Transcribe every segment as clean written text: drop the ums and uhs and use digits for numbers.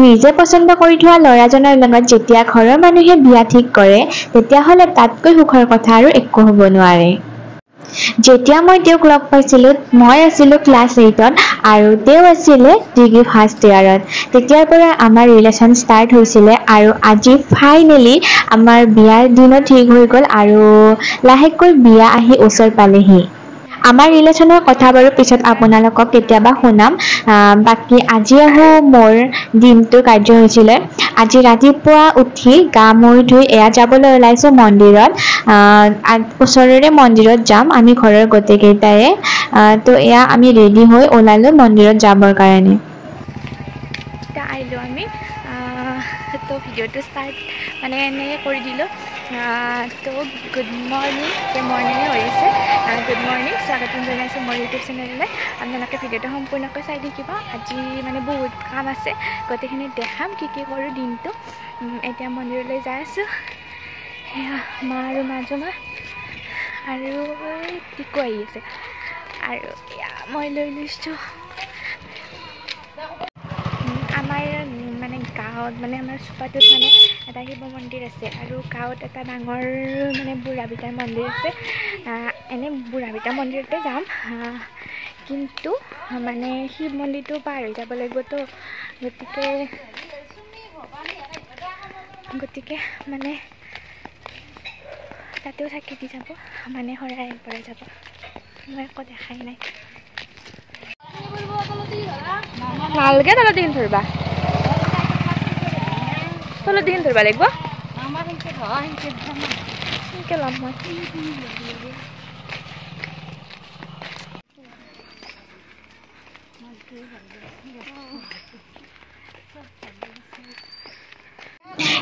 নিজে পছন্দ কৰি থোৱা ল'ৰাজনৰ লগত যেতিয়া ঘৰৰ মানুহে বিয়া ঠিক কৰে তেতিয়াহ'লে তাতকৈ সুখৰ কথা আৰু একো হ'ব নোৱাৰে। যেতিয়া মই তেওঁক লগ পাইছিলোঁ মই আছিলোঁ ক্লাছ 8ত আৰু তেওঁ আছিলে ডিগ্ৰী ফাৰ্ষ্ট ইয়াৰত। তেতিয়াৰ পৰা আমাৰ ৰিলেশ্যন ষ্টাৰ্ট হৈছিলে আৰু আজি ফাইনেলি আমাৰ বিয়াৰ দিনো ঠিক হৈ গ'ল আৰু লাহেকৈ বিয়া আহি ওচৰ পালেহি। আমাৰ ৰিলেশ্যনৰ কথা বাৰু পিছত আপোনালোকক কেতিয়াবা শুনাম। বাকী আজি আহোঁ মোৰ দিনটো কাৰ্য হৈছিলে। আজি ৰাতিপুৱা উঠি গা মূৰ ধুই এয়া যাবলৈ ওলাইছোঁ মন্দিৰত। ওচৰৰে মন্দিৰত যাম আমি ঘৰৰ গোটেইকেইটায়ে। তো এয়া আমি ৰেডি হৈ ওলালোঁ মন্দিৰত যাবৰ কাৰণে। এতিয়া আহিলোঁ আমি তো ভিডিঅ'টো ষ্টাৰ্ট মানে এনেকৈ কৰি দিলোঁ। তো গুড মৰ্ণিং, এতিয়া মৰ্ণিঙে হৈ আছে। গুড মৰ্ণিং, স্বাগতম জনাইছোঁ মোৰ ইউটিউব চেনেললৈ। আপোনালোকে ভিডিঅ'টো সম্পূৰ্ণকৈ চাই থাকিব। আজি মানে বহুত কাম আছে, গোটেইখিনি দেখাম কি কৰোঁ দিনটো। এতিয়া মন্দিৰলৈ যাই আছোঁ। সেয়া মা আৰু মাজুমা আৰু টিকু আহি আছে আৰু এয়া মই লৈ লৈছোঁ। আমাৰ মানে গাঁৱত মানে আমাৰ চুপাটোত মানে এটা শিৱ মন্দিৰ আছে আৰু গাঁৱত এটা ডাঙৰ মানে বুঢ়া পিতাৰ মন্দিৰ আছে। এনেই বুঢ়া পিতাৰ মন্দিৰতে যাম, কিন্তু মানে শিৱ মন্দিৰটো পাৰ হৈ যাব লাগিবতো, গতিকে মানে তাতেও চাকি দি যাব, মানে শৰাই আগবঢ়াই যাব। মই একো দেখাই নাই। ভালকে তলত দিন ধৰবা, তলত দিন ধৰবা লাগিব। সেনেকে ল'ম মই।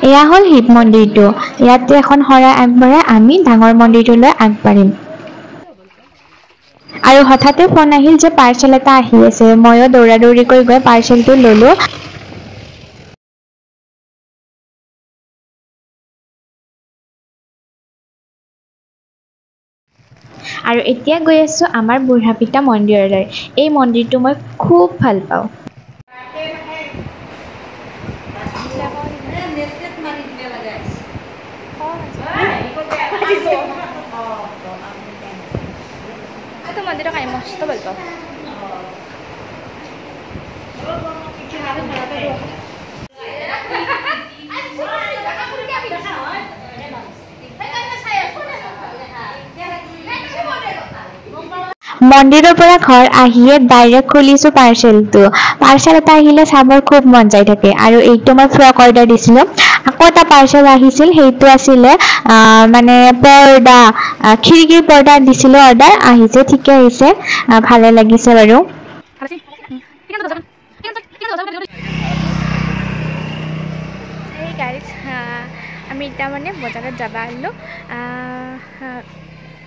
এয়া হ'ল শিৱ মন্দিৰটো। ইয়াতে এখন শৰাই আগবঢ়াই আমি ডাঙৰ মন্দিৰটোলৈ আগবাঢ়িম। আৰু হঠাতে ফোন আহিল যে পাৰ্চেল এটা আহি আছে। ময়ো দৌৰা দৌৰিকৈ গৈ পাৰ্চেলটো ল'লোঁ। আৰু এতিয়া গৈ আছোঁ আমাৰ বুঢ়া পিতা মন্দিৰলৈ। এই মন্দিৰটো মই খুব ভাল পাওঁ। মন্দিৰটো খাই মস্ত ভাল পাওঁ। মন্দিৰৰ পৰা ঘৰ আহিয়ে ডাইৰেক্ট খুলিছোঁ পাৰ্চেলটো। পাৰ্চেল এটা আহিলে চাবৰ খুব মন যাই থাকে। আৰু এইটো মই ফ্ৰক অৰ্ডাৰ দিছিলোঁ। আকৌ এটা পাৰ্চেল আহিছিল, সেইটো আছিলে মানে পৰ্দা, খিৰিকীৰ পৰ্দা দিছিলোঁ অৰ্ডাৰ, আহিছে ঠিকে আহিছে, ভালে লাগিছে বাৰু। এই গাইজ, আমি এতিয়া মানে বজাৰত যাব আহিলোঁ।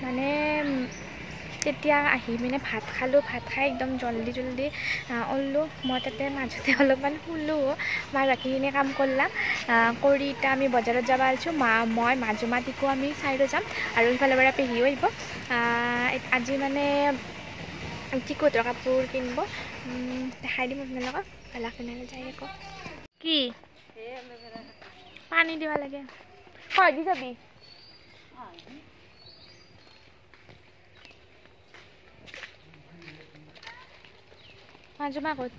মানে তেতিয়া আহি মানে ভাত খালোঁ, ভাত খাই একদম জল্দি ওলালোঁ। মই তাতে মাজতে অলপমান শুলোঁ, মাৰ বাকীখিনি কাম কৰিলাম। কৰি এতিয়া আমি বজাৰত যাব আহিছোঁ। মই মাজুমা টিকু আমি চাইডত যাম আৰু সিফালৰ পৰা পেহীও আহিব। আজি মানে টিকুহঁতৰ কাপোৰ কিনিব, দেখাই দিম আপোনালোকক। ভালাখনেৰে যাই আকৌ কি পানী দিব লাগে, হয় দি যাবি। মাজুমা ক'ত?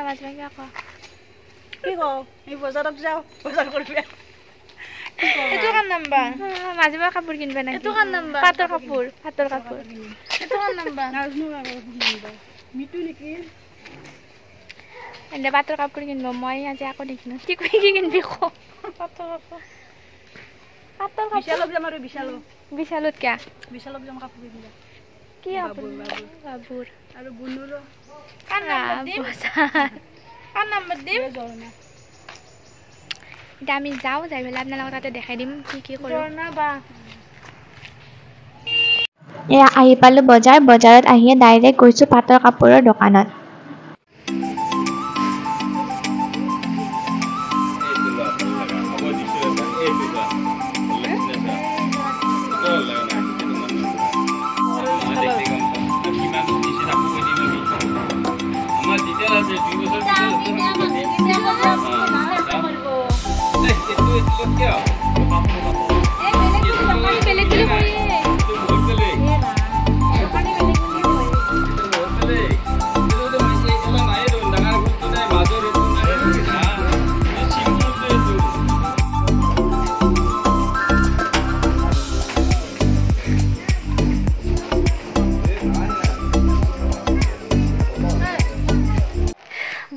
মাজুমা কিবা ক? কি কওঁ? এই বজাৰত যাওঁ, বজাৰ কৰিব। এইটো কাম নাম্বা মাজুমা কাপোৰ কিনবা নাকি? এইটো কাম নাম্বা পাটৰ কাপোৰ, পাটৰ কাপোৰ। এইটো কাম নাম্বা মিটু নেকি? এনে পাটৰ কাপোৰ কিনিব। মই আজি আকৌ দেখিলোঁ কি কিনিবি ক? পাটৰ কাপোৰ, পাটৰ কাপোৰ। বিশালত যাম আৰু বিশালত। বিশালত কিয়? বিশালত যাম কাপোৰ কিনিব। কি কাপোৰ? বাবুৰ আৰু বুনুৰো। কাৰ নাম্বাৰ দিম? এতিয়া আমি যাওঁ, যাই পেলাই আপোনালোকক তাতে দেখাই দিম কি কৰোঁ। এয়া আহি পালোঁ বজাৰত আহিয়ে ডাইৰেক্ট গৈছোঁ পাটৰ কাপোৰৰ দোকানত।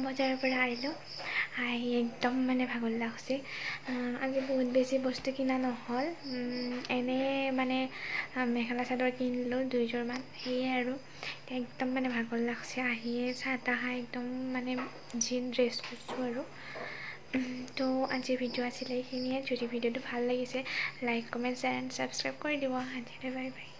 বজাৰৰ পৰা আহিলোঁ আহি একদম মানে ভাগৰ লাগছে আজি বহুত বেছি বস্তু কিনা নহ'ল এনে মানে মেখেলা চাদৰ কিনিলোঁ 2যোৰমান সেয়ে আৰু একদম মানে ভাগৰ লাগছে আহিয়ে চাহ তাহ খাই একদম মানে জিন ৰেষ্ট কৰিছোঁ আৰু তো আজিৰ ভিডিঅ' আছিলে এইখিনিয়ে যদি ভিডিঅ'টো ভাল লাগিছে like comment share and subscribe কৰি দিব আজিলৈ বাই বাই